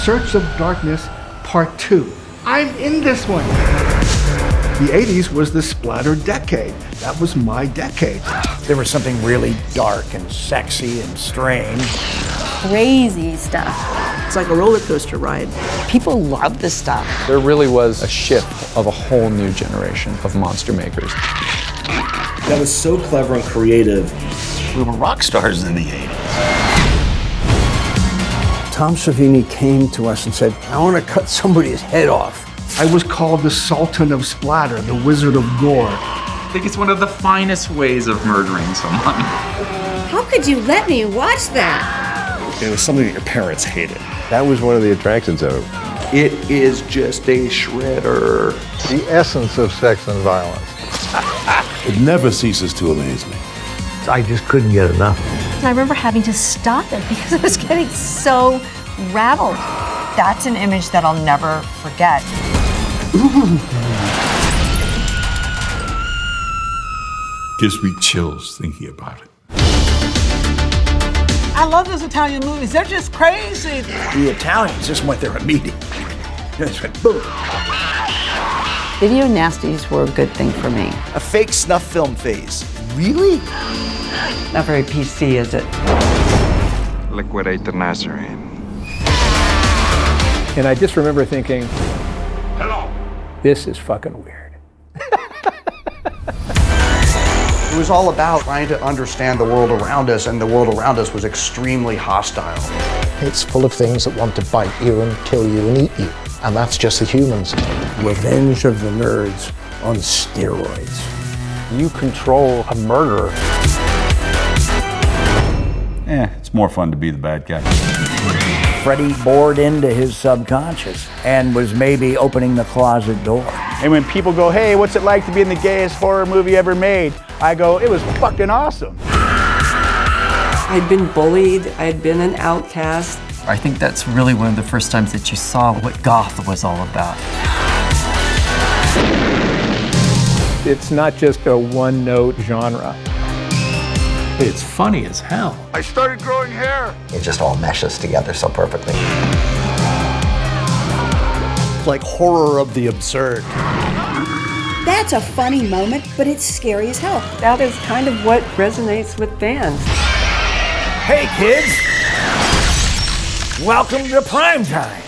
Search of Darkness Part 2. I'm in this one. The 80s was the splatter decade. That was my decade. There was something really dark and sexy and strange. Crazy stuff. It's like a roller coaster ride. People love this stuff. There really was a shift of a whole new generation of monster makers. That was so clever and creative. We were rock stars in the 80s. Tom Savini came to us and said, I want to cut somebody's head off. I was called the Sultan of Splatter, the Wizard of Gore. I think it's one of the finest ways of murdering someone. How could you let me watch that? It was something that your parents hated. That was one of the attractions of it. It is just a shredder. The essence of sex and violence. It never ceases to amaze me. I just couldn't get enough. I remember having to stop it because I was getting so rattled. That's an image that I'll never forget. Gives me chills thinking about it. I love those Italian movies. They're just crazy. The Italians just went there immediately. Just went boom. Video nasties were a good thing for me. A fake snuff film phase. Really? Not very PC, is it? Liquidator Nazarene. And I just remember thinking, hello, this is fucking weird. It was all about trying to understand the world around us, and the world around us was extremely hostile. It's full of things that want to bite you and kill you and eat you. And that's just the humans. Revenge of the Nerds on steroids. You control a murderer. It's more fun to be the bad guy. Freddy bored into his subconscious and was maybe opening the closet door. And when people go, hey, what's it like to be in the gayest horror movie ever made? I go, it was fucking awesome. I'd been bullied. I'd been an outcast. I think that's really one of the first times that you saw what goth was all about. It's not just a one-note genre. It's funny as hell. I started growing hair. It just all meshes together so perfectly. It's like horror of the absurd. That's a funny moment, but it's scary as hell. That is kind of what resonates with fans. Hey kids, welcome to Primetime.